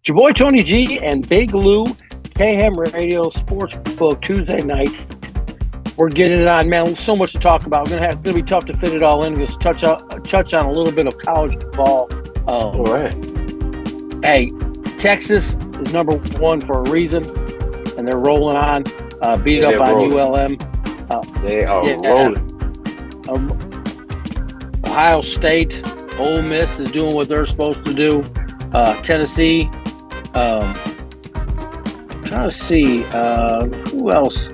It's your boy Tony G and Big Lou, KHAM Radio Sportsbook Tuesday night. We're getting it on, man. So much to talk about. It's gonna be tough to fit it all in. Just touch on a little bit of college ball. All right. Hey, Texas is number one for a reason, and they're rolling on. Beat up on rolling. ULM. They are rolling. Ohio State, Ole Miss is doing what they're supposed to do. Tennessee. Trying to see who else.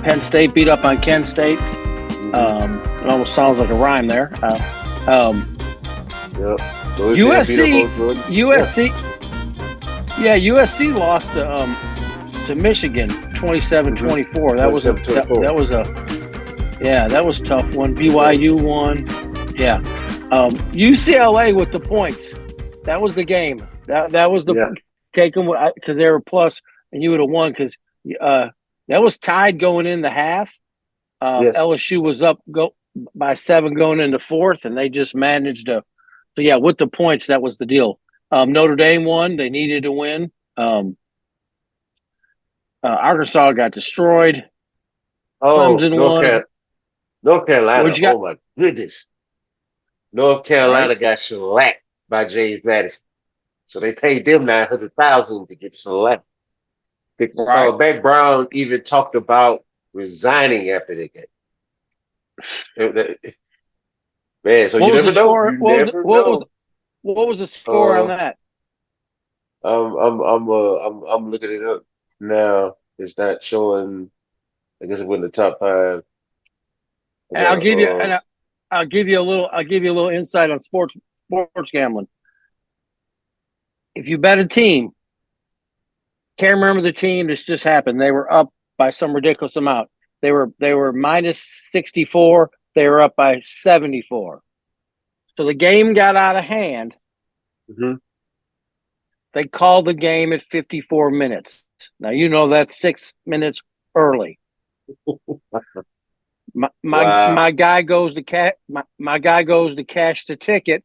Penn State beat up on Kent State. It almost sounds like a rhyme there. USC. Yeah, USC lost to Michigan 27-24. That was a tough one. BYU won. Yeah. UCLA with the points. That was the game. That was the take them because they were plus, and you would have won because that was tied going in the half. LSU was up by 7 going into fourth, and they just managed to. So yeah, with the points, that was the deal. Notre Dame won; they needed to win. Arkansas got destroyed. Clemson won. North Carolina. Oh my goodness! North Carolina got shellacked by James Madison, so they paid them $900,000 to get selected. Beck Brown even talked about resigning after the game. Man, so you never know. What was the score on that? I'm looking it up now. It's not showing. I guess it went in the top 5. And I'll give you a little insight on sports gambling. If you bet a team, can't remember the team. This just happened. They were up by some ridiculous amount. They were minus 64. They were up by 74. So the game got out of hand. Mm-hmm. They called the game at 54 minutes. Now you know that's 6 minutes early. My guy goes to cash the ticket.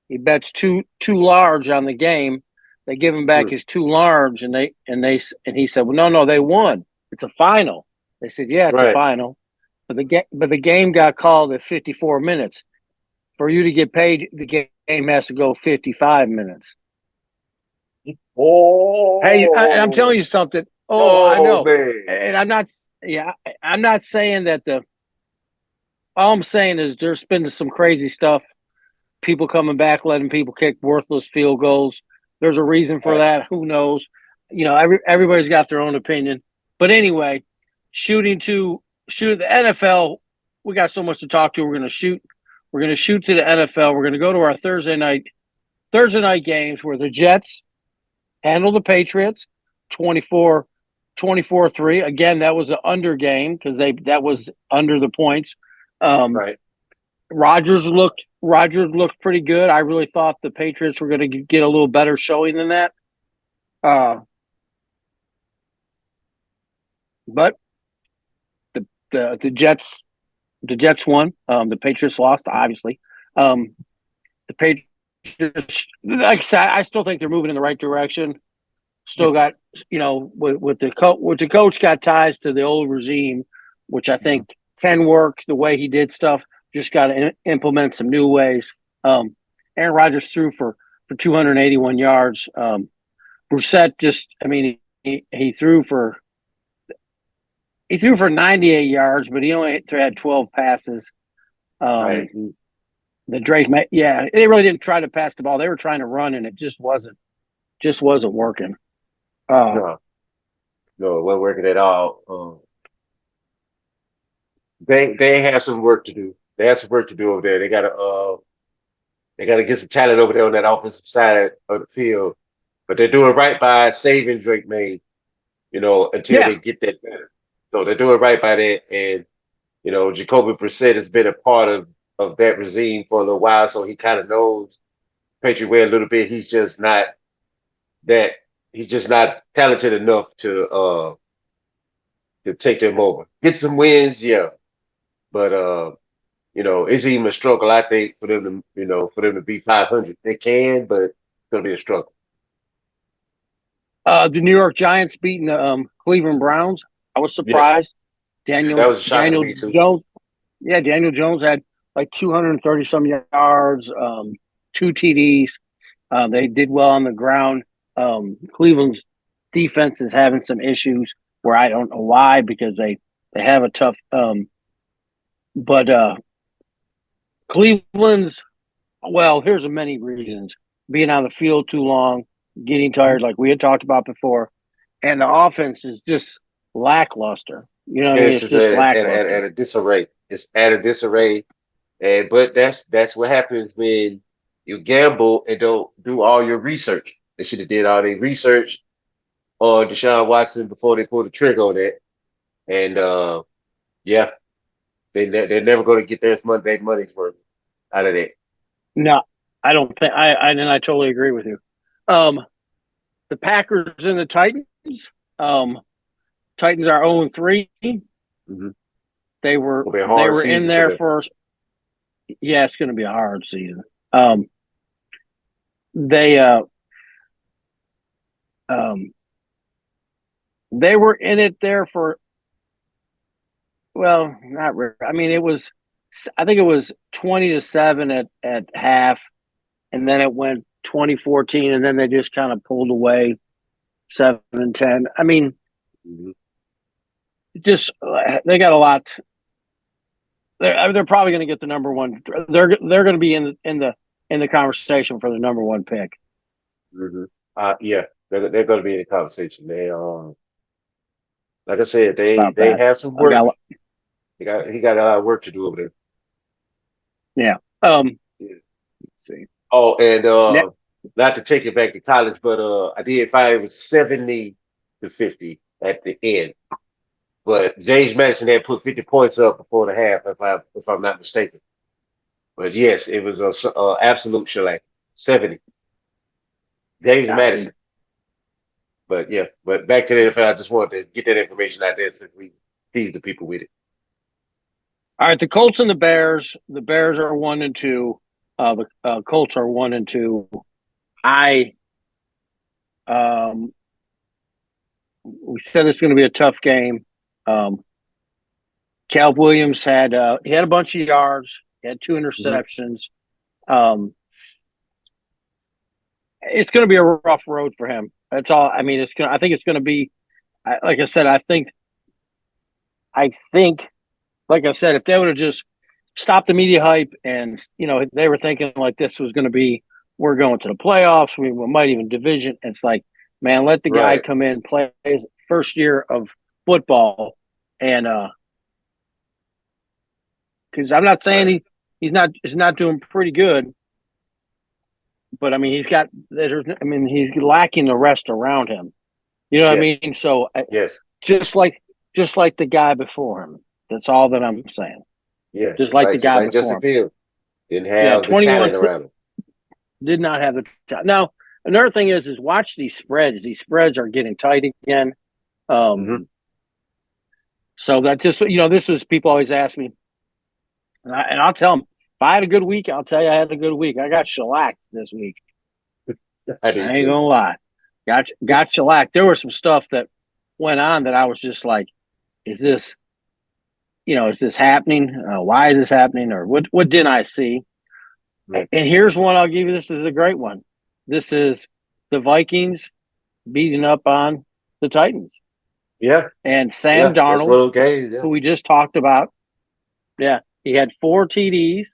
He bets too large on the game. They give him back his too large, and he said, "Well, no, they won. It's a final." They said, "Yeah, it's a final," but the game got called at 54 minutes. For you to get paid, the game has to go 55 minutes. Oh, hey, I'm telling you something. I know, man. And I'm not. Yeah, I'm not saying that all I'm saying is there's been some crazy stuff. People coming back, letting people kick worthless field goals. There's a reason for that. Who knows? Everybody's got their own opinion. But anyway, shooting the NFL, we got so much to talk to. We're going to shoot to the NFL. We're going to go to our Thursday night games where the Jets handle the Patriots 24-3. Again, that was an under game because that was under the points. Rodgers looked pretty good. I really thought the Patriots were going to get a little better showing than that. But the Jets won. The Patriots lost, obviously. The Patriots, like I said, I still think they're moving in the right direction. Still got, with the coach got ties to the old regime, which I think can work the way he did stuff. Just got to implement some new ways. Aaron Rodgers threw for 281 yards. Brissett he threw for 98 yards, but he only had 12 passes. The Drake, they really didn't try to pass the ball. They were trying to run, and it just wasn't working. No, it wasn't working at all. They have some work to do. They have some work to do over there. They gotta get some talent over there on that offensive side of the field. But they're doing right by saving Drake May, until they get that better. So they're doing right by that. And, Jacoby Brissett has been a part of that regime for a little while, so he kind of knows Patriot way a little bit. He's just not talented enough to take them over. Get some wins, yeah. But it's even a struggle, I think, for them to be 500. They can, but it's gonna be a struggle. The New York Giants beating the Cleveland Browns. I was Yes, surprised. that Daniel was a shocker to Daniel me too. Jones. Yeah, Daniel Jones had like 230 some yards, two TDs. They did well on the ground. Cleveland's defense is having some issues where I don't know why because they have a tough. But Cleveland's well, here's many reasons: being on the field too long, getting tired, like we had talked about before, and the offense is just lackluster. You know what I mean? Yes, It's it's just at lackluster. a disarray. It's at a disarray, and but that's what happens when you gamble and don't do all your research. They should have did all their research on Deshaun Watson before they pulled the trigger on that. And yeah, they're never going to get their money's worth out of that. No, I don't think I totally agree with you. Um, the Packers and the Titans. Um, Titans are 0-3. Mm-hmm. They were It'll be a they hard were in season for there them. for yeah, it's going to be a hard season. Um, they um, they were in it there for well, not really. I mean, it was I think it was 20-7 at half, and then it went 2014, and then they just kind of pulled away 7-10. I mean, Mm-hmm. just they got a lot. They're probably going to get the number one. They're going to be in the conversation for the number one pick. Mm-hmm. Yeah, they're going to be in the conversation. Like I said, About they that. have some I work. got He got a lot of work to do over there. yeah. Yeah. Let's see. Oh, and Ne- not to take it back to college, but I did find it was 70-50 at the end. But James Madison had put 50 points up before the half, if I'm not mistaken. But yes, it was a absolute shellac. 70. James golly. Madison. But yeah, but back to the NFL, I just wanted to get that information out there so we feed the people with it. All right, the Colts and the Bears. The Bears are 1-2. The Colts are 1-2. I we said it's going to be a tough game. Um, Cal Williams had he had a bunch of yards. He had two Hmm. interceptions. Um, it's going to be a rough road for him. That's all. I mean, it's going. I think it's going to be. Like I said, I think, like I said, if they would have just stopped the media hype and they were thinking like this was going to be, we're going to the playoffs, we might even division. It's like, man, let the guy Right, come in, play his first year of football, and because I'm not saying right. he's not doing pretty good, but I mean he's lacking the rest around him. You know what I Yes, mean? So yes, just like just like the guy before him. That's all that I'm saying. yeah. Just like the Just guy like before Justin him. Fields didn't Yeah, have the 21 talent around him. did not have the time. Now, another thing is watch these spreads. These spreads are getting tight again. Hmm. Um, so that just this was people always ask me, and I'll tell them if I had a good week, I'll tell you I had a good week. I got shellacked this week. I I did ain't too. gonna lie, got shellacked. There was some stuff that went on that I was just like, is this is this happening? Why is this happening? Or what didn't I see? Right. And here's one I'll give you. This is a great one. This is the Vikings beating up on the Titans. Yeah, And Sam yeah. That's Darnold, little games. Yeah. who we just talked about, yeah, he had four TDs.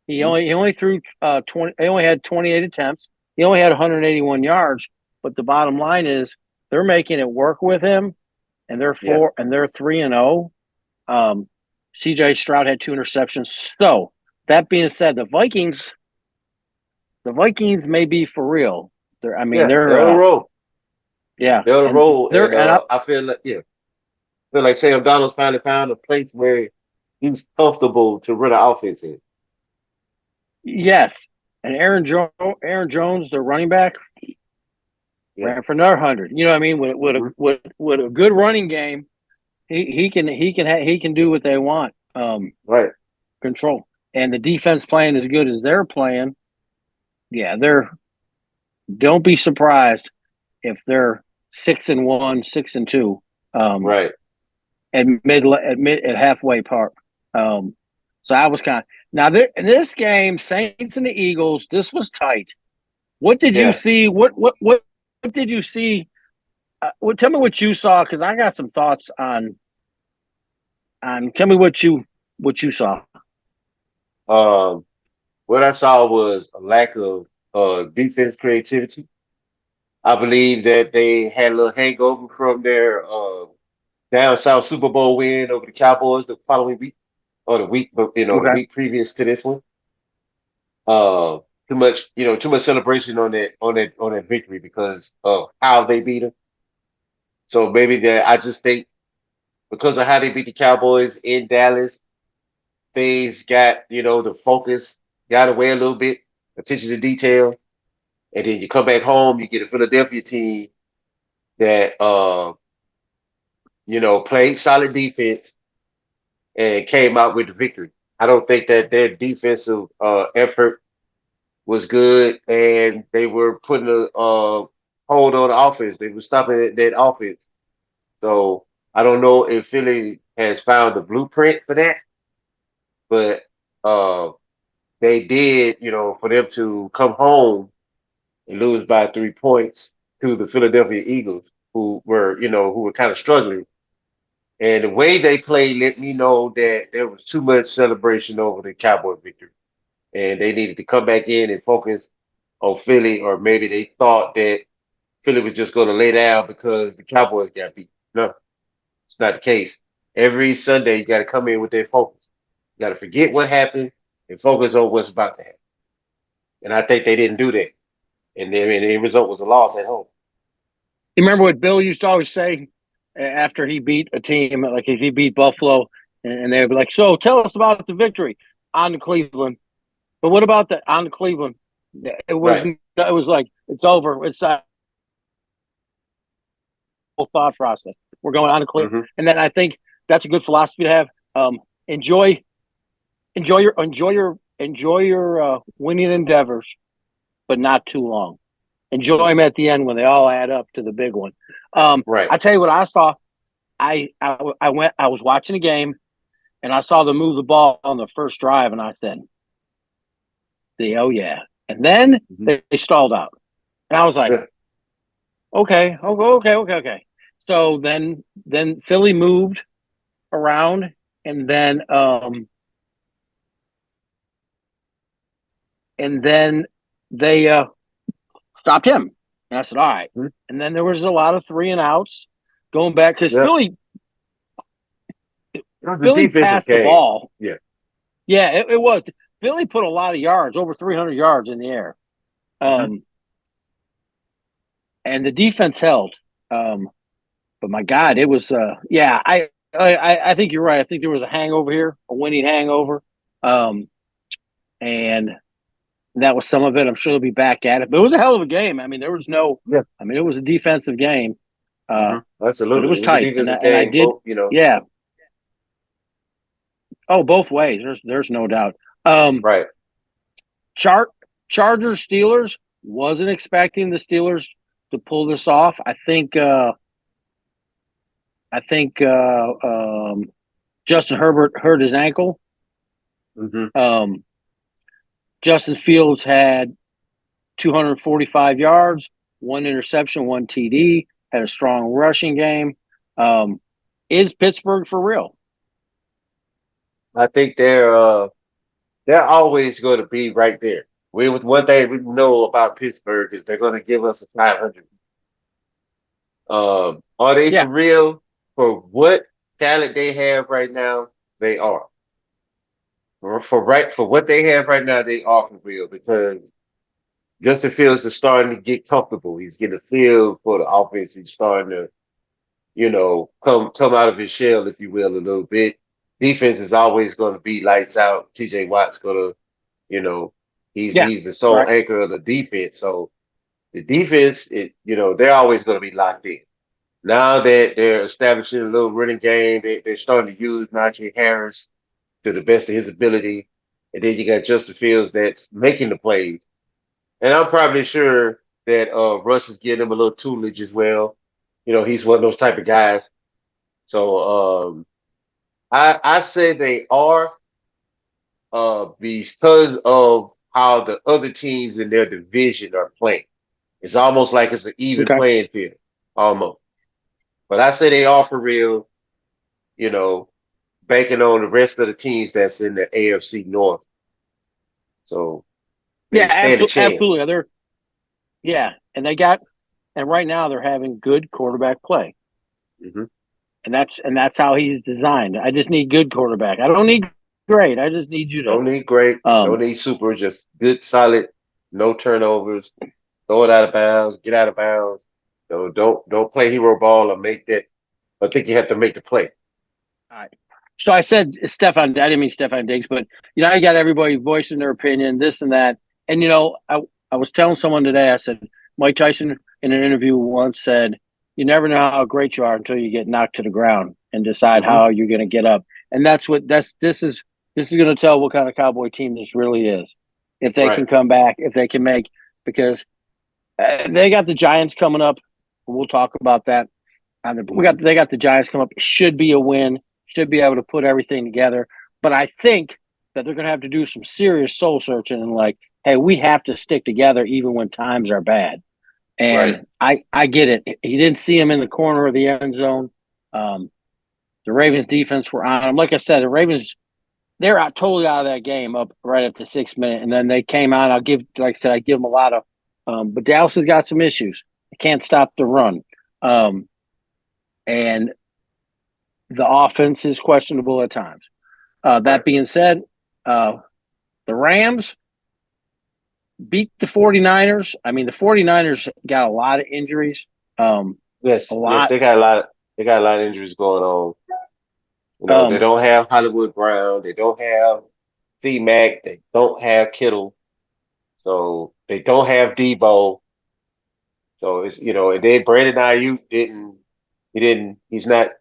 Mhm. He only threw 20. He only had 28 attempts. He only had 181 yards. But the bottom line is they're making it work with him, and Yeah. they're 3-0. C.J. Stroud had two interceptions. So that being said, the Vikings may be for real. I mean, Yeah. They're on a roll. yeah, They're on a and roll, they're and and I, I feel like feel like Sam Donald's finally found a place where he's comfortable to run an offense in. yes, and Aaron Jones, the running back, Yeah. ran for another 100. You know what I mean? Hmm. With a good running game, he can do what they want. Right. Control, and the defense playing as good as they're playing. Yeah, they're. Don't be surprised if they're 6-1, 6-2. Right. At halfway part. So I was kind of now in this game, Saints and the Eagles. This was tight. What did you Yeah. see? What did you see? Tell me what you saw because I got some thoughts on. Tell me what you saw. Um, what I saw was a lack of defense creativity. I believe that they had a little hangover from their down south Super Bowl win over the Cowboys the following week or the week, but the Okay. week previous to this one. Uh, too much celebration on that victory because of how they beat them. So maybe that I just think because of how they beat the Cowboys in Dallas, things got the focus got away a little bit, attention to detail, and then you come back home, you get a Philadelphia team that played solid defense and came out with the victory. I don't think that their defensive effort was good, and they were putting a hold on the offense. They were stopping that offense. So I don't know if Philly has found the blueprint for that, but uh, they did. For them to come home and lose by 3 points to the Philadelphia Eagles, who were kind of struggling. And the way they played let me know that there was too much celebration over the Cowboy victory, and they needed to come back in and focus on Philly, or maybe they thought that Philly was just going to lay down because the Cowboys got beat. No, it's not the case. Every Sunday, you got to come in with their focus. You got to forget what happened and focus on what's about to happen. And I think they didn't do that, and the end result was a loss at home. You remember what Bill used to always say after he beat a team, like if he beat Buffalo, and they would be like, "So tell us about the victory on the Cleveland." But what about the on the Cleveland? Right. It was like it's over. It's a whole thought process. We're going on to Cleveland, Hmm. and then I think that's a good philosophy to have. Enjoy, enjoy your winning endeavors, but not too long. Enjoy them at the end when they all add up to the big one. Right. I tell you what I saw. I went. I was watching a game, and I saw them move the ball on the first drive, and I said, "Oh yeah." And then Hmm. they stalled out, and I was like, Yeah. "Okay, okay." So then Philly moved around, and then they stopped him. And I said, "All right." Mhm. And then there was a lot of 3-and-outs going back because Yeah. It was a Philly defensive passed the game. ball. Yeah. Yeah, it was. Philly put a lot of yards, over 300 yards in the air. Hmm. Um, and the defense held. But my God, it was yeah, I think you're right. I think there was a hangover here, a winning hangover. Um, and that was some of it. I'm sure they'll be back at it. But it was a hell of a game. I mean, there was no Yeah. I mean, it was a defensive game. Hmm. But it Absolutely. It was was a tight. defensive And I game. did Both. yeah. Oh, both ways. There's no doubt. Um Right. Char- Chargers Steelers, wasn't expecting the Steelers to pull this off. I think Justin Herbert hurt his ankle. Hmm. Um, Justin Fields had 245 yards, one interception, one TD, had a strong rushing game. Um, is Pittsburgh for real? I think they're always going to be right there. One thing we know about Pittsburgh is they're going to give us a 500. Are they for Yeah, real? For what talent they have right now, they are. For what they have right now, they are for real because Justin Fields is starting to get comfortable. He's getting a feel for the offense. He's starting to, come out of his shell, if you will, a little bit. Defense is always going to be lights out. TJ Watt's gonna, you know, he's yeah, he's the sole right. anchor of the defense. So the defense, they're always going to be locked in. Now that they're establishing a little running game, they're starting to use Najee Harris to the best of his ability. And then you got Justin Fields that's making the plays. And I'm probably sure that Russ is getting him a little tutelage as well. he's one of those type of guys. So I say they are because of how the other teams in their division are playing. It's almost like it's an even Okay. playing field, almost. But I say they are for real, you know, banking on the rest of the teams that's in the AFC North. So they Yeah, stand a absolutely, chance. absolutely. Yeah, and right now they're having good quarterback play, Hmm. and that's how he's designed. I just need good quarterback. I don't need great. I just need you to Don't need great, don't um need super, just good, solid, no turnovers, throw it out of bounds, get out of bounds. So don't play hero ball or make that. I think you have to make the play. all right. So I said Stefan. I didn't mean Stefan Diggs, but I got everybody voicing their opinion, this and that. And I was telling someone today. I said Mike Tyson in an interview once said, "You never know how great you are until you get knocked to the ground and decide Hmm. how you're going to get up." And this is going to tell what kind of Cowboy team this really is. If they Right. can come back, if they can make, because they got the Giants coming up. We'll talk about that. Hmm. They got the Giants come up. Should be a win. Should be able to put everything together. But I think that they're going to have to do some serious soul searching and like, hey, we have to stick together even when times are bad. Right. And I get it. He didn't see him in the corner of the end zone. Um, the Ravens defense were on him. Like I said, the Ravens they're out totally out of that game up right up to 6 minutes, and then they came out. Like I said, I give them a lot of. But Dallas has got some issues. They can't stop the run. Um, and the offense is questionable at times. That Right. being said, the Rams beat the 49ers. I mean, the 49ers got a lot of injuries. A Yes, lot. they got a lot of injuries going on. They Um, don't have Hollywood Brown, they don't have C-Mac, they don't have Kittle, so they don't have Debo. So and then Brandon Ayuk he's not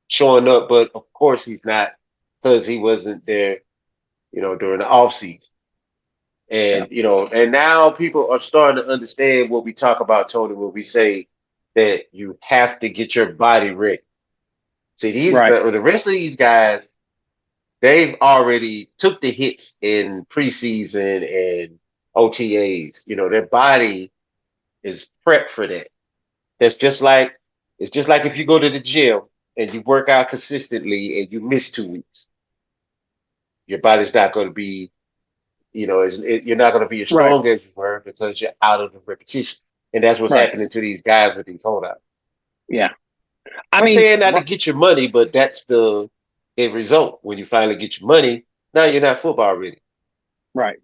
showing up, but of course he's not because he wasn't there, during the off season. yeah, And now people are starting to understand what we talk about, Tony, when we say that you have to get your body ready. See, right, the rest of these guys, they've already took the hits in preseason and OTAs. Their body is prepped for that. It's just like if you go to the gym and you work out consistently and you miss 2 weeks, your body's not going to be, you're not going to be as right, strong as you were because you're out of the repetition. And that's what's right. happening to these guys with these holdouts. Yeah. I I'm mean, saying not to get your money, but that's the end result. When you finally get your money, now you're not football ready. right.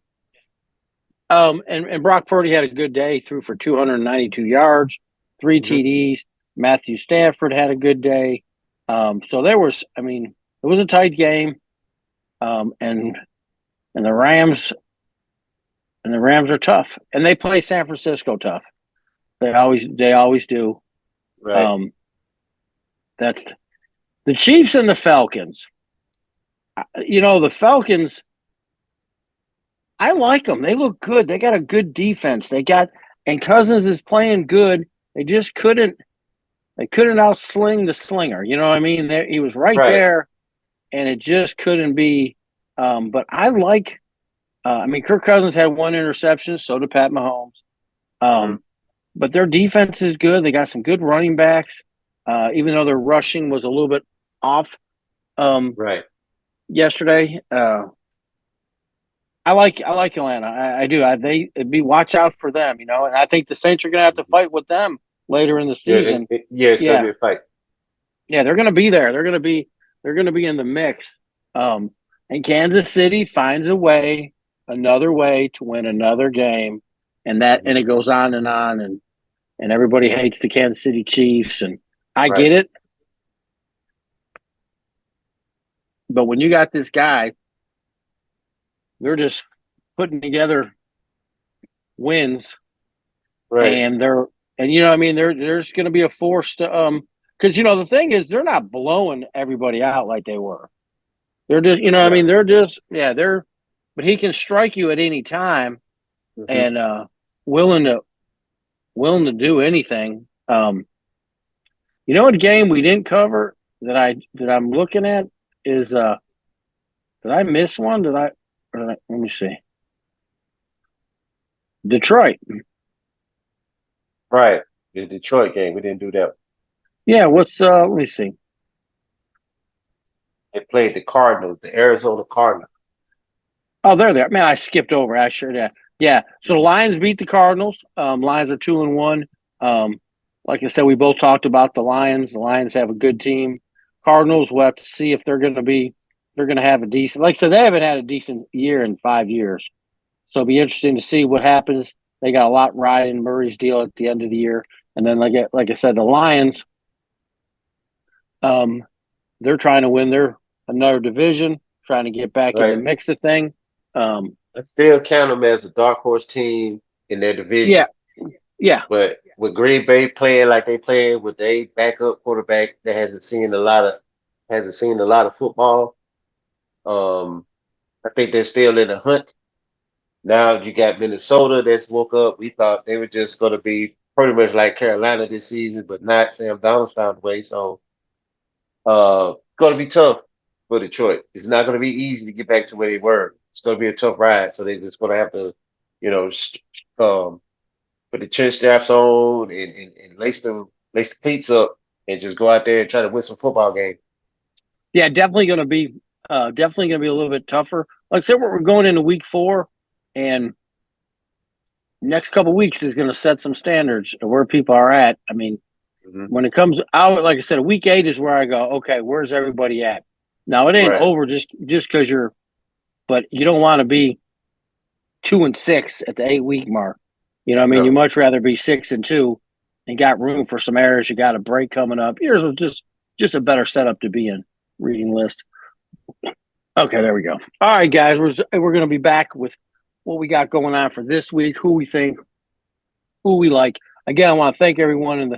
And Brock Purdy had a good day. Threw for 292 yards, three Hmm. TDs. Matthew Stafford had a good day. So I mean, it was a tight game. And the Rams are tough, and they play San Francisco tough. They always do. Right. Um, that's the Chiefs and the Falcons. The Falcons. I like them. They look good. They got a good defense. And Cousins is playing good. They just couldn't. They couldn't outsling the slinger. You know what I mean? He was right Right. there, and it just couldn't be. But I like. I mean, Kirk Cousins had one interception. So did Pat Mahomes. Hmm. Um, but their defense is good. They got some good running backs. Even though their rushing was a little bit off Right. yesterday. I like Atlanta. I do. It'd be watch out for them, and I think the Saints are going to have to Hmm. fight with them later in the Yeah. season. Yeah. It's gonna Yeah, be a fight. yeah, they're going to be there. They're going to be in the mix. Um, and Kansas City finds another way to win another game, Hmm. and it goes on, and everybody hates the Kansas City Chiefs, and I Right. get it. But when you got this guy, they're just putting together wins, Right. and what I mean, there's going to be a force to because the thing is they're not blowing everybody out like they were. They're just what I Right. mean, they're just but he can strike you at any time Hmm. and willing to willing to do anything. You know what game we didn't cover that I'm looking at is did I miss one? Let me see. Detroit. Right. The Detroit game. We didn't do that. Yeah, let me see. They played the Cardinals, the Arizona Cardinals. Oh, they're there. Man, I skipped over. I sure did. Yeah. So the Mhm. Lions beat the Cardinals. Lions are 2-1. Like I said, we both talked about the Lions. The Lions have a good team. Cardinals, we'll have to see if they're gonna have a decent. Like I said, they haven't had a decent year in 5 years. So it'll be interesting to see what happens. They got a lot riding Murray's deal at the end of the year, and then like I said, the Lions, um, they're trying to win their another division, trying to get back in the Right. mix of thing. I still count them as a dark horse team in their Yeah, division. yeah, But with Green Bay playing like they playing with a backup quarterback that hasn't seen a lot of football, um, I think they're still in the hunt. Now you got Minnesota that's woke up. We thought they were just going to be pretty much like Carolina this season, but not Sam Donald's found a way. So it's going to be tough for Detroit. It's not going to be easy to get back to where they were. It's going to be a tough ride. So they're just going to have to, you know, um, put the chin straps on and lace the cleats up and just go out there and try to win some football games. yeah. Definitely gonna be a little bit tougher. Like I said, we're going into week 4, and next couple weeks is going to set some standards of where people are at. I mean, Hmm. when it comes out, like I said, week 8 is where I go. Okay, where's everybody at? Now it ain't Right. over just because but you don't want to be 2-6 at the 8 week mark. You know, what I mean, you No. much rather be 6-2 and got room for some errors. You got a break coming up. Here's just a better setup to be in. Reading list. Okay, there we go. All right, guys, we're going to be back with what we got going on for this week. Who we think, who we like. Again, I want to thank everyone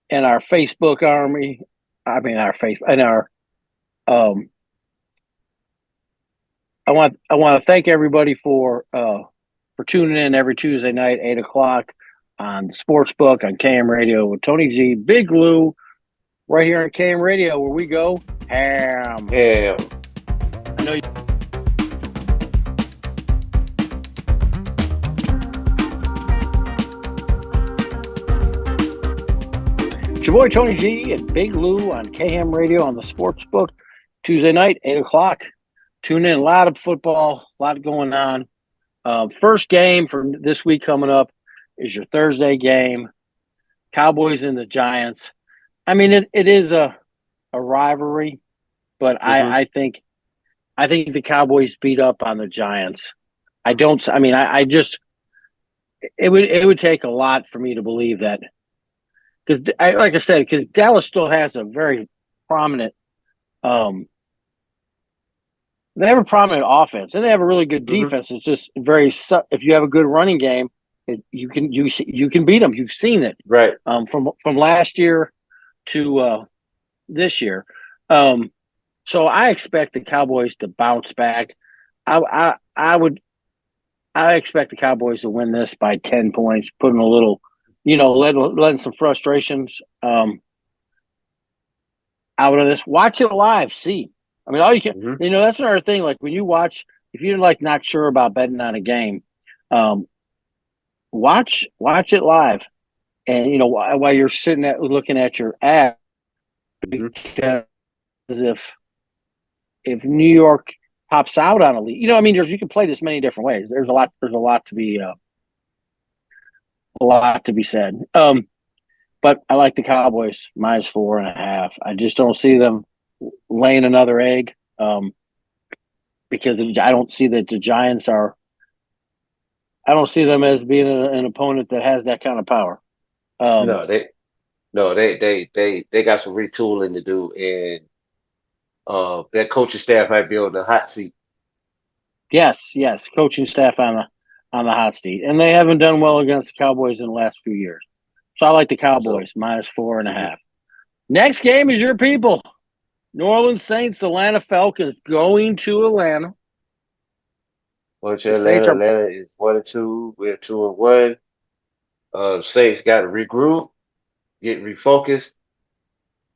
in our Facebook army. I mean, our face and our um. I want to thank everybody for tuning in every Tuesday night, 8 o'clock on Sportsbook on KM Radio with Tony G, Big Lou, right here on KM Radio where we go ham. Yeah. I know. It's your boy Tony G and Big Lou on KM Radio on the Sportsbook Tuesday night, 8 o'clock. Tune in, a lot of football, a lot going on. First game for this week coming up is your Thursday game, Cowboys and the Giants. I mean, it is a rivalry, but Hmm. I think the Cowboys beat up on the Giants. I don't. I mean, I just it would take a lot for me to believe that because like I said, because Dallas still has a very prominent um they have a prominent offense and they have a really good Hmm. defense. It's just very if you have a good running game, you can beat them. You've seen it Right. from last year to this year. Um, so I expect the Cowboys to bounce back. I expect the Cowboys to win this by 10 points, putting a little, letting some frustrations out of this. Watch it live, see. I mean, all you can, Hmm. that's another thing. Like when you watch, if you're like not sure about betting on a game, um, watch it live, and while you're sitting at looking at your app, Hmm. because if New York pops out on a lead, I mean, you can play this many different ways. There's a lot to be said. But I like the Cowboys -4.5. I just don't see them laying another egg. Because I don't see that the Giants are. I don't see them as being an opponent that has that kind of power. Um, No, they got some retooling to do, and that coaching staff might be on the hot seat. yes, coaching staff on the hot seat, and they haven't done well against the Cowboys in the last few years. So I like the So, Cowboys -4 and a mhm. half. Next game is your people, New Orleans Saints, Atlanta Falcons going to Atlanta. Well, to The Saints are Atlanta is 1-2. We're 2-1. Saints got to regroup, get refocused,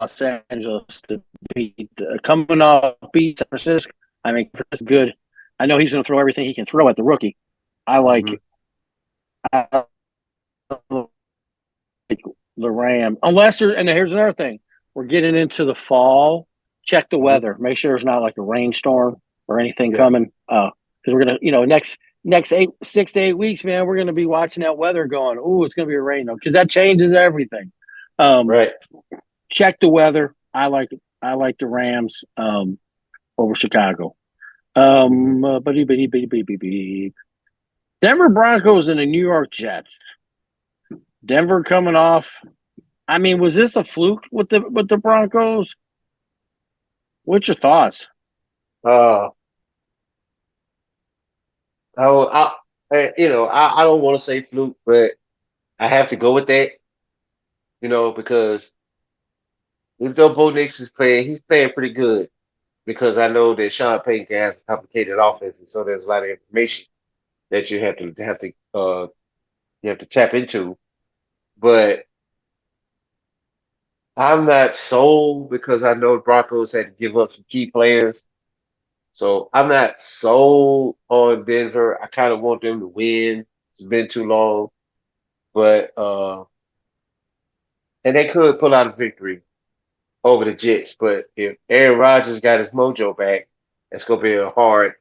Los Angeles to beat coming off beat San Francisco. I mean, it's good. I know he's going to throw everything he can throw at the rookie. I like Mhm. I like the Ram. Unless there, and here's another thing: we're getting into the fall. Check the Mhm. weather. Make sure there's not like a rainstorm or anything Yeah. coming. Because we're gonna, next 6 to 8 weeks, man, we're gonna be watching that weather, going, "Ooh, it's gonna be a rain," because that changes everything. Um, Right. check the weather. I like the Rams over Chicago. Mhm. Denver Broncos and the New York Jets. Denver coming off. I mean, was this a fluke with the Broncos? What's your thoughts? Uh, I don't want to say fluke, but I have to go with that, because if though Bo Nix is playing, he's playing pretty good because I know that Sean Payton can have a complicated offense, and so there's a lot of information that you have to tap into. But I'm not sold because I know the Broncos had to give up some key players. So I'm not sold on Denver. I kind of want them to win. It's been too long, but and they could pull out a victory over the Jets. But if Aaron Rodgers got his mojo back, that's gonna be a hard.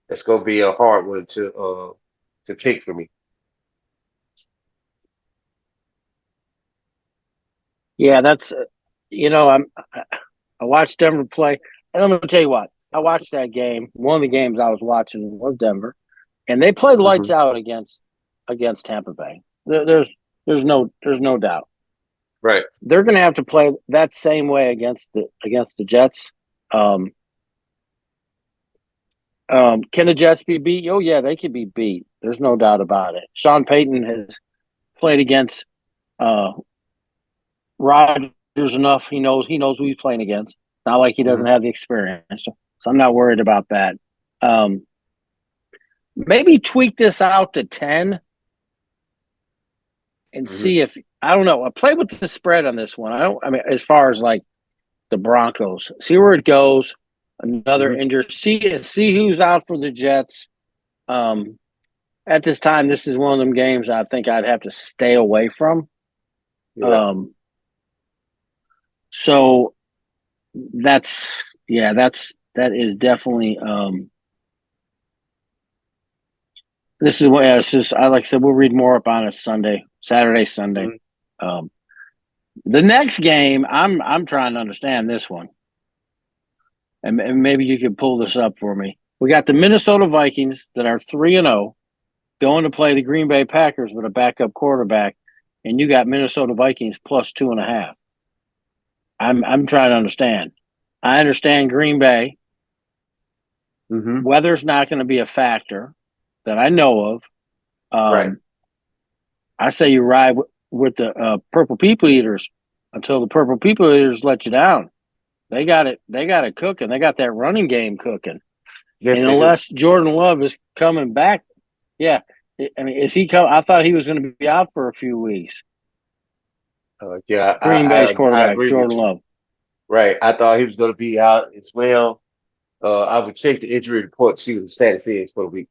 That's gonna be a hard one to pick for me. Yeah, that's I watched Denver play, and I'm going to tell you what. I watched that game. One of the games I was watching was Denver, and they played lights Hmm. out against Tampa Bay. There's no doubt. Right. They're going to have to play that same way against the Jets. Um, can the Jets be beat? Oh yeah, they can be beat. There's no doubt about it. Sean Payton has played against uh, Rodgers enough. He knows who he's playing against. Not like he Hmm. doesn't have the experience. So I'm not worried about that. Um, maybe tweak this out to 10 and Hmm. see if I don't know. I play with the spread on this one. I mean, as far as like the Broncos, see where it goes. Another Hmm. injury. See who's out for the Jets. Um, at this time, this is one of them games I think I'd have to stay away from. Yeah. Um, so that is definitely this is what it's just I like I said we'll read more up on it Saturday, Sunday. Hmm. Um, the next game I'm trying to understand this one, and maybe you can pull this up for me. We got the Minnesota Vikings that are 3-0 going to play the Green Bay Packers with a backup quarterback, and you got Minnesota Vikings plus 2.5. I'm trying to understand. I understand Green Bay. Hmm. Weather's not going to be a factor that I know of. Right. Um, I say you ride with the Purple People Eaters until the Purple People Eaters let you down. They got it. They got it cooking. They got that running game cooking. Yes, And they do. unless Jordan Love is coming back, yeah. I mean, is he come? I thought he was going to be out for a few weeks. Yeah, Green Bay's I quarterback, agree with Jordan you. Love. Right. I thought he was going to be out as well. I would check the injury report to see what the status is for the week.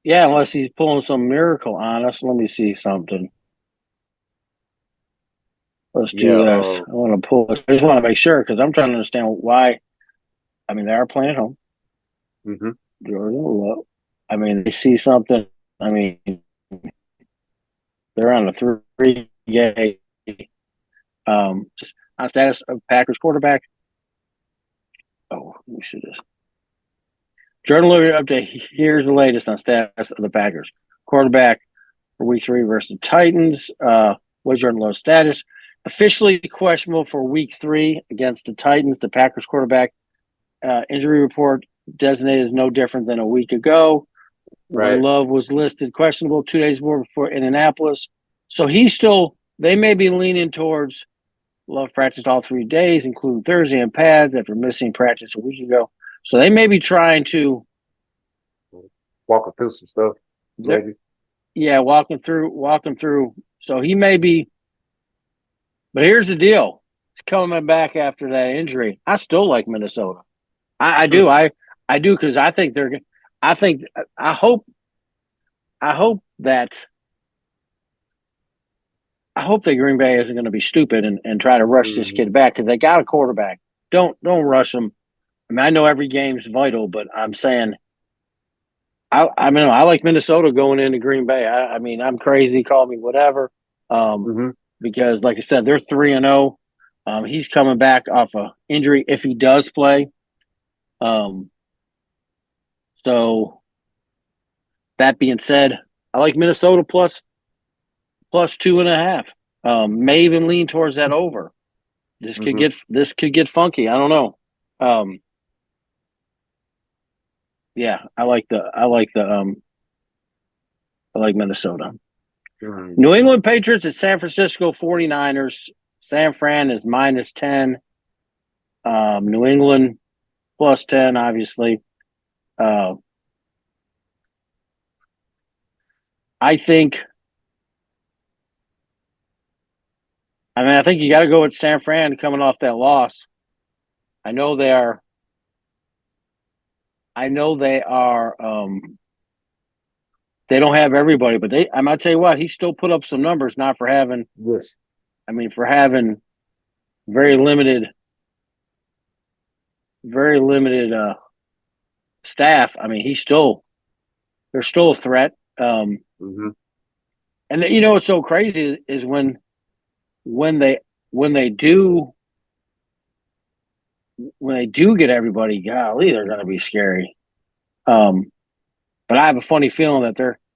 Yeah, unless he's pulling some miracle on us. Let me see something. Let's Yeah. do this. I want to pull it. I just want to make sure because I'm trying to understand why. I mean, they are playing at home. Hmm. Jordan Love. I mean, they see something. I mean, they're on a three-game on status of Packers quarterback. Oh, let me see this. Jordan Love update. Here's the latest on status of the Packers quarterback for Week 3 versus the Titans. What's Jordan Love's status? Officially questionable for Week 3 against the Titans. The Packers quarterback injury report designated as no different than a week ago when Right. Love was listed questionable 2 days more before Indianapolis. So he's still. They may be leaning towards Love practiced all 3 days, including Thursday and pads after missing practice a week ago. So they may be trying to, Walking through some stuff, maybe. yeah, walking through. So he may be But here's the deal: it's coming back after that injury. I still like Minnesota. I Hmm. do. I do because I think they're. I think I hope. I hope that. I hope that Green Bay isn't going to be stupid and try to rush this Hmm. kid back because they got a quarterback. Don't rush him. I mean, I know every game's vital, but I'm saying I mean I like Minnesota going into Green Bay. I mean I'm crazy, call me whatever, um, Hmm. because like I said, they're 3-0. He's coming back off a injury if he does play. Um, so that being said, I like Minnesota plus 2.5. May even lean towards that over. Hmm. This could get funky. I don't know. Um, yeah, I like Minnesota. Hmm. New England Patriots at San Francisco 49ers. San Fran is -10. New England +10, obviously. Uh, I think, I think you got to go with San Fran coming off that loss. I know they are, I know they don't have everybody, but I might tell you what, he still put up some numbers, not for having, Yes. for having very limited, very limited, staff. I mean, they're still a threat. Hmm. And what's so crazy is when they when they do when they do get everybody, golly, they're going to be scary. Um, but I have a funny feeling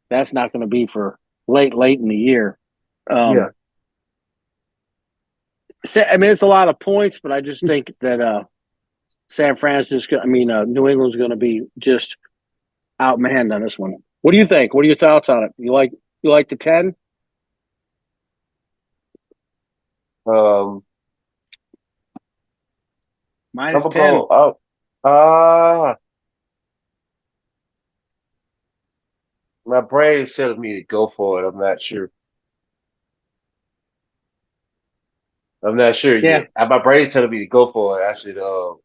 that's not going to be for late in the year. Yeah. Um, I mean, it's a lot of points, but I just think that San Francisco, New England's going to be just outmanned on this one. What do you think? What are your thoughts on it? You like the 10 Um, I'm minus gonna 10? go up. My brain is telling me to go for it. I'm not sure. I'm not sure Yeah, yet. My brain telling me to go for it.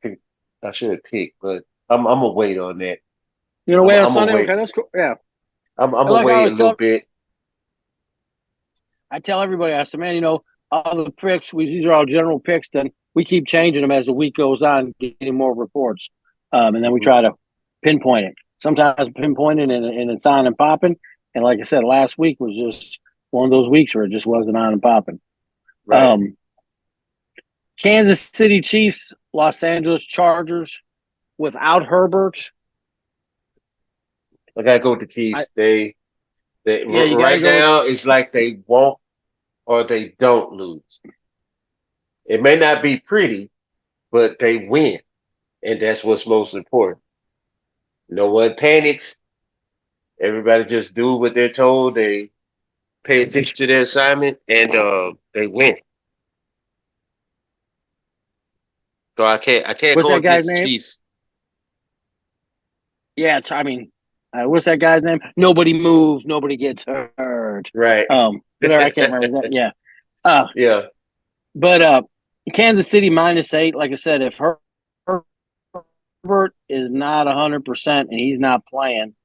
Pick, I should pick, but I'm gonna wait on that. you know, I'm wait on I'm gonna Sunday. wait. Okay, that's cool. Yeah, I'm and gonna like I wait a always little tell bit. I tell everybody, I said, man, all the picks, these are all general picks. Then we keep changing them as the week goes on, getting more reports. And then we Hmm. try to pinpoint it. Sometimes pinpoint it and it's on and popping. And like I said, last week was just one of those weeks where it just wasn't on and popping. Right. Um, Kansas City Chiefs, Los Angeles Chargers without Herbert. I gotta go with the I Chiefs. Yeah, you got to Right go with now it's like they won't or they don't lose. It may not be pretty, but they win, and that's what's most important. No one panics. Everybody just do what they're told. They pay attention to their assignment, and they win. So I can't what's go that guy's against the name? Chiefs. Yeah, what's that guy's name? Nobody moves, nobody gets hurt. Right. Whatever, I can't remember that. Yeah. Uh, Yeah. but Kansas City -8. Like I said, if Herbert is not 100% and he's not playing,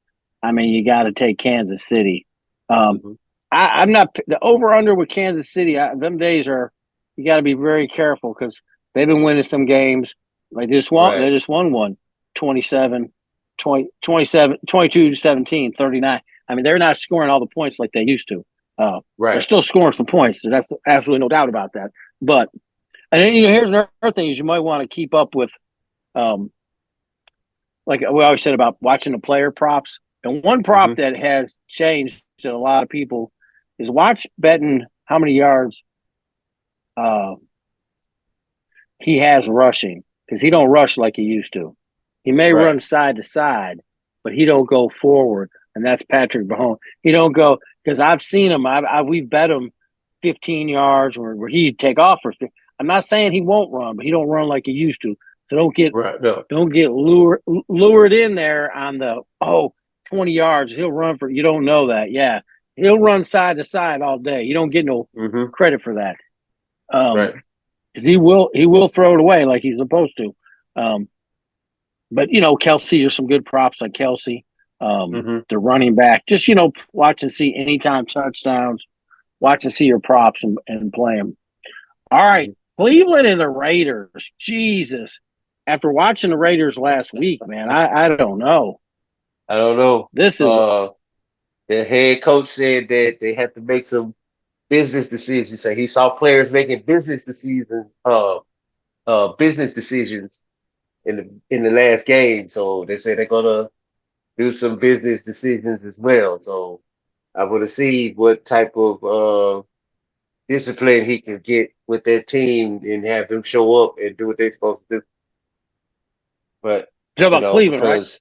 you got to take Kansas City. Um, Hmm. I'm not the over under with Kansas City. Them days are you got to be very careful because they've been winning some games. They Right. just won one 27, 20, 27, 22-17, 39. They're not scoring all the points like they used to. They're Right. still scoring some points. So that's absolutely no doubt about that. But and then here's another thing is you might want to keep up with um, like we always said about watching the player props. And one prop Hmm. that has changed to a lot of people is watch betting how many yards uh, he has rushing because he don't rush like he used to. He may Right. run side to side, but he don't go forward, and that's Patrick Mahomes. He don't go because I've seen him. We've bet him 15 yards where he'd take off for. I'm not saying he won't run, but he don't run like he used to. So Right. No. don't get lured in there on the 20 yards. He'll run for you don't know that. Yeah. he'll run side to side all day. You don't get no Mm-hmm. credit for that. Right. 'Cause he will throw it away like he's supposed to. Um, but Kelsey, there's some good props on Kelsey. Mm-hmm. The running back, just watch and see anytime touchdowns. Watch and see your props and play them. All right, Mm-hmm. Cleveland and the Raiders. Jesus, after watching the Raiders last week, man, I don't know. I don't know. This is The head coach said that they have to make some business decisions. He said he saw players making business decisions in the last game. So they said they're gonna do some business decisions as well. So I want to see what type of discipline he can get with that team and have them show up and do what they're supposed to do. But talking about Cleveland, right? because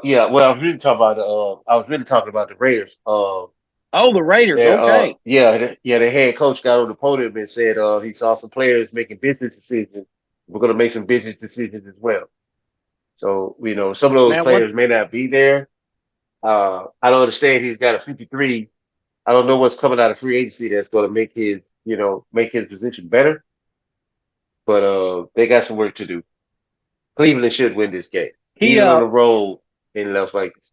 yeah, well, I was really talking about the Raiders. Oh, the Raiders. There, Okay. the head coach got on the podium and said he saw some players making business decisions. We're going to make some business decisions as well. So, some of those Man, one players may not be there. I don't understand he's got a 53. I don't know what's coming out of free agency that's going to make his position better. But they got some work to do. Cleveland should win this game, he even on the road in Las Vegas.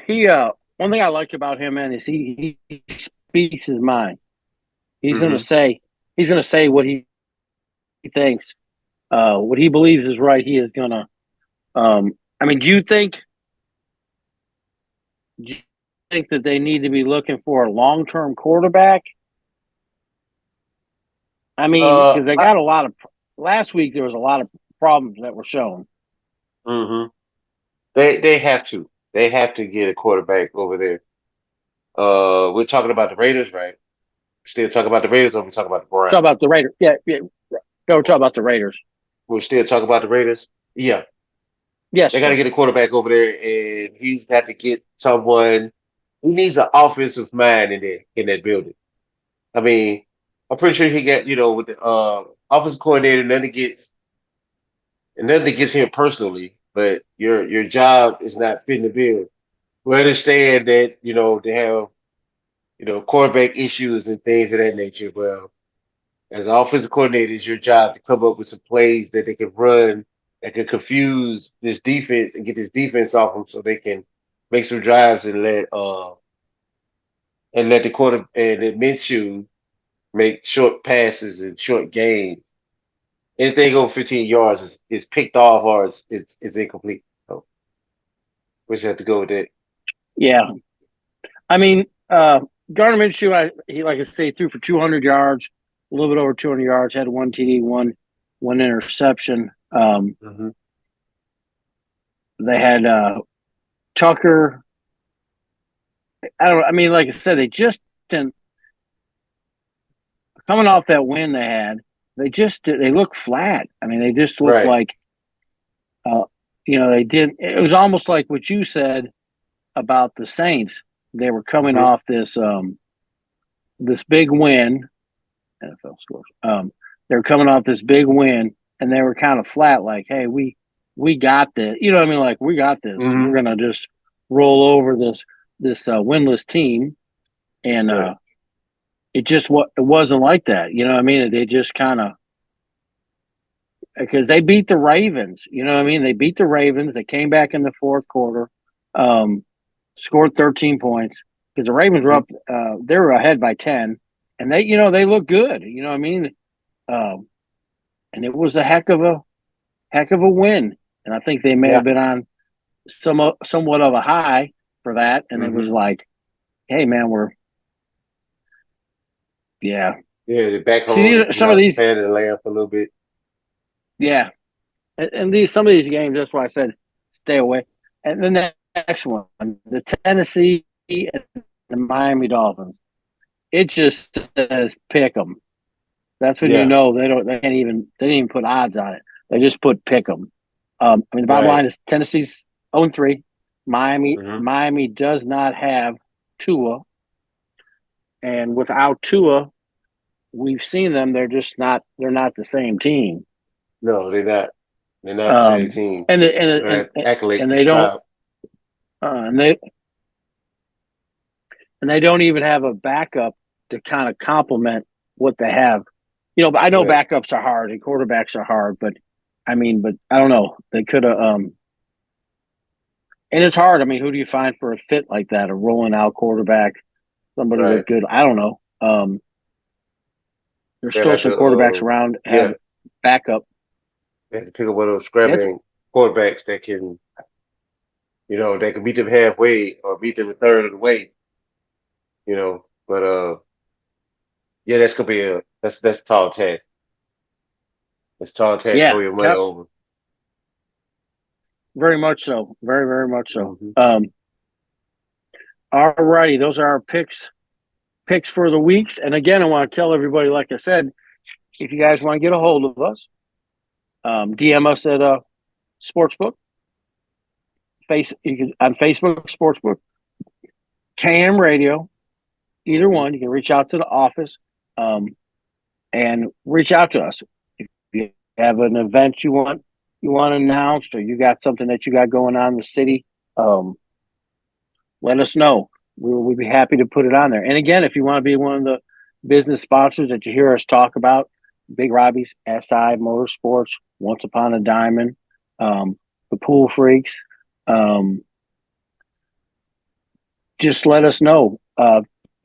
he one thing I like about him, man, is he speaks his mind. He's gonna Hmm. say he's gonna say what he thinks, what he believes is right. He is gonna. I mean, do you think that they need to be looking for a long term quarterback? I mean, Uh, because they got a lot of. Last week there was a lot of problems that were shown. mhm. They have to. They have to get a quarterback over there. We're talking about the Raiders, right? Still talking about the Raiders, or we talking about the Talk Browns? about the Raiders. Yeah, yeah. No, we're talking about the Raiders. We're still talking about the Raiders. Yeah, Yes, they got to sir. get a quarterback over there, and he's got to get someone. He needs an offensive mind in that building. I mean, I'm pretty sure he got with the offensive coordinator, nothing gets him personally, but your job is not fitting the bill. We understand that they have quarterback issues and things of that nature. Well, as an offensive coordinator, it's your job to come up with some plays that they can run that can confuse this defense and get this defense off them so they can make some drives and let the quarter and let Minshew make short passes and short gains. Anything over 15 yards is picked off or it's incomplete. So we just have to go with that. Yeah, I mean, Gardner Minshew, he like I say, threw for 200 yards, a little bit over 200 yards, had one TD, one interception. Hmm. They had Tucker. I don't. I mean, like I said, they just didn't coming off that win they had. They look flat. I mean, they just look Right. like uh, they did. It was almost like what you said about the Saints. They were coming Hmm. off this big win. NFL scores. They were coming off this big win, and they were kind of flat. Like, hey, we got this. You know what I mean? Like, we got this. Hmm. We're gonna just roll over this winless team, and Right. it wasn't like that. You know what I mean? They just kind of because they beat the Ravens. You know what I mean? They beat the Ravens. They came back in the fourth quarter, um, scored 13 points because the Ravens were Hmm. up. They were ahead by 10, and they look good. You know what I mean? Um, and it was a heck of a win. And I think they may Yeah. have been on somewhat of a high for that. And it was Hmm. like, hey man, yeah. Yeah, they're back See, home, some of these, fan and laugh a little bit. yeah, and these some of these games. That's why I said stay away. And then the next one, the Tennessee and the Miami Dolphins. It just says pick them. That's when you Yeah. know they didn't even put odds on it. They just put pick them. I mean, the bottom Right. line is Tennessee's 0-3. Miami Hmm. Miami does not have Tua, and without Tua, we've seen them. They're just not. They're not the same team. No, they're not. They're not the same Um, team. and the, and All right, and accolade and for they don't. Stroud. and they don't even have a backup to kind of complement what they have. But I know Right, backups are hard and quarterbacks are hard, but I don't know. They could have, and it's hard. I mean, who do you find for a fit like that? A rolling out quarterback, somebody with right. good. I don't know. There's They still have some to, quarterbacks around yeah, have backup. they have to pick up one of those It's scrambling quarterbacks that can, they can meet them halfway or meet them a third of the way, But yeah, that's gonna be that's a tall task. That's a tall task. yeah, Throw your money over. very much so. Very, very much so. Hmm. All righty, those are our picks for the weeks. And again, I want to tell everybody, like I said, if you guys want to get a hold of us, DM us at Sportsbook, you can on Facebook Sportsbook, KM Radio, either Hmm. one. You can reach out to the office and reach out to us if you have an event you want announced, or you got something that you got going on in the city. Let us know. We'll be happy to put it on there. And again, if you want to be one of the business sponsors that you hear us talk about, Big Robbie's, SI Motorsports, Once Upon a Diamond, the Pool Freaks, um, just let us know.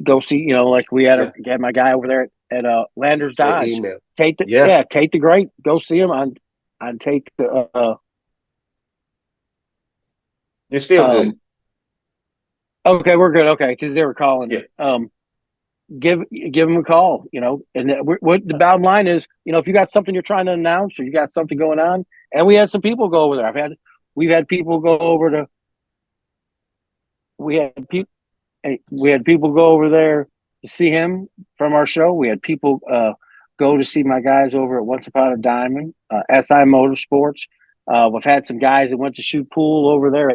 Go see, like we Yeah, had my guy over there at Landers send Dodge. email. Yeah, Tate the Great. Go see him on Tate the. you're still good. Okay, we're good. Okay, because they were calling Yeah, it. Give them a call. And what the bottom line is, if you got something you're trying to announce or you got something going on, and we had some people go over there. We've had people go over to. We had people. We had people go over there to see him from our show. We had people go to see my guys over at Once Upon a Diamond, SI Motorsports. We've had some guys that went to shoot pool over there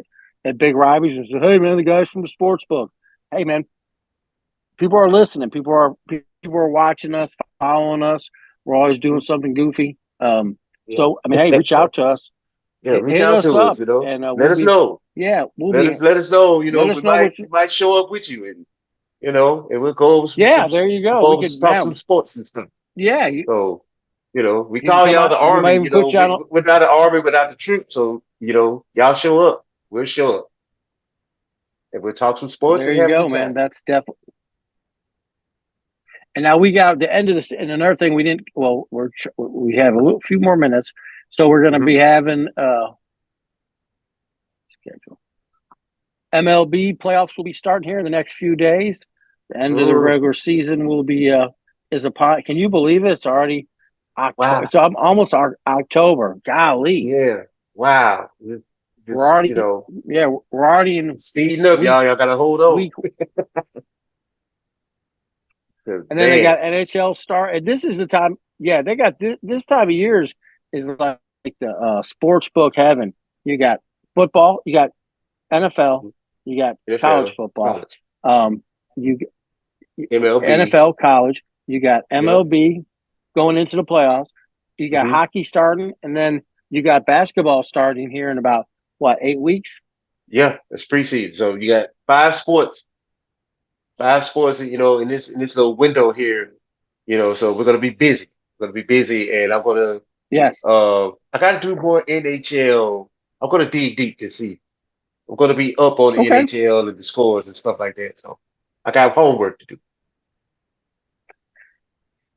at Big Robbie's and said, "Hey man, the guys from the sports book. Hey man, people are listening. People are watching us, following us. We're always doing something goofy. yeah. So I mean, hey, reach out to us, Yeah, reach hit out us to us. up, and Let us know. we'll Let be us let us know. let We us know might what we might show up with you, and and we'll go over Yeah, there you go. We could, talk some man. sports and stuff. Yeah, you, So, we you can call come y'all out. the We might army, even put you on. we're not the army without the troops. So, y'all show up. We'll show up. And we'll talk some sports There and you have a go, good man. time. That's definitely. And now we got the end of this. And another thing we didn't. Well, we have a few more minutes, so we're going to be Hmm. having schedule. MLB playoffs will be starting here in the next few days. The end of the Mm, regular season will be is upon. Can you believe it? It's already October. wow. It's almost October. Golly, Yeah. Wow. we're It's, already yeah we're already in speeding up, y'all. week Y'all got to hold on. week. 'Cause, And then they man. got NHL start. And this is the time. Yeah, they got this time of years is like the sports book heaven. You got football, you got NFL, you got college NFL, football, college, um, you MLB. NFL, college, you got Yep. MLB going into the playoffs, you got Hmm. hockey starting, and then you got basketball starting here in about what 8 weeks. Yeah, it's preseason. So you got five sports, in this little window here, so we're gonna be busy. We're gonna be busy, and Yes. I gotta do more NHL. I'm gonna dig deep to see. I'm gonna be up on the Okay. NHL and the scores and stuff like that. So I got homework to do.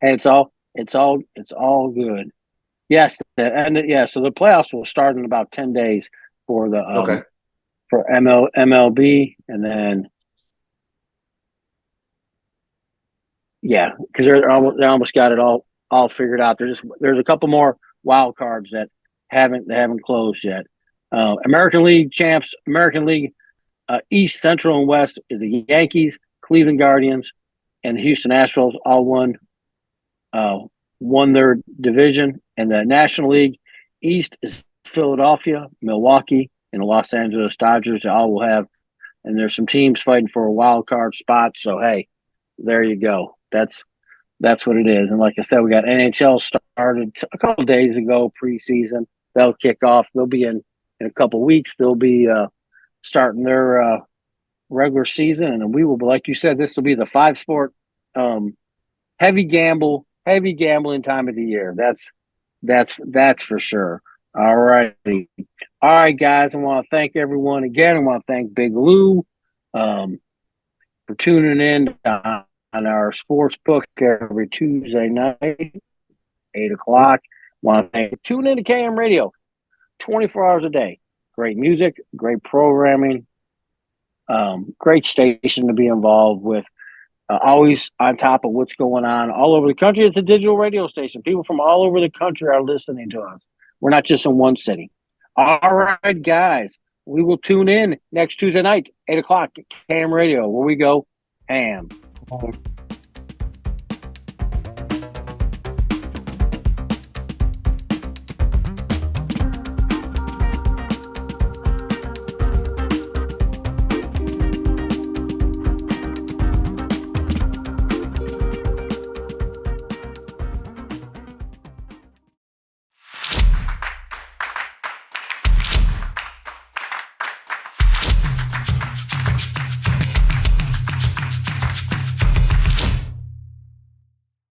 And it's all good. Yes, yeah. So the playoffs will start in about 10 days for the Okay. for MLB, and then yeah, because they almost got it all figured out. There's a couple more wild cards that they haven't closed yet. American League champs, American League East, Central, and West is the Yankees, Cleveland Guardians, and the Houston Astros all uh, won their division, and the National League East is Philadelphia, Milwaukee, and the Los Angeles Dodgers. They all will have, and there's some teams fighting for a wild card spot. So hey, there you go. That's what it is. And like I said, we got NHL started a couple of days ago preseason. They'll kick off. They'll be in a couple of weeks. They'll be starting their regular season, and we will, like you said, this will be the 5-sport heavy gambling time of the year. That's for sure. All right. All right, guys. I want to thank everyone again. I want to thank Big Lou for tuning in on our sports book every Tuesday night, 8 o'clock. Want to thank tune in to KM Radio 24 hours a day. Great music, great programming, great station to be involved with. Always on top of what's going on all over the country. It's a digital radio station. People from all over the country are listening to us. We're not just in one city. All right, guys. We will tune in next Tuesday night, 8 o'clock, Cam Radio, where we go ham.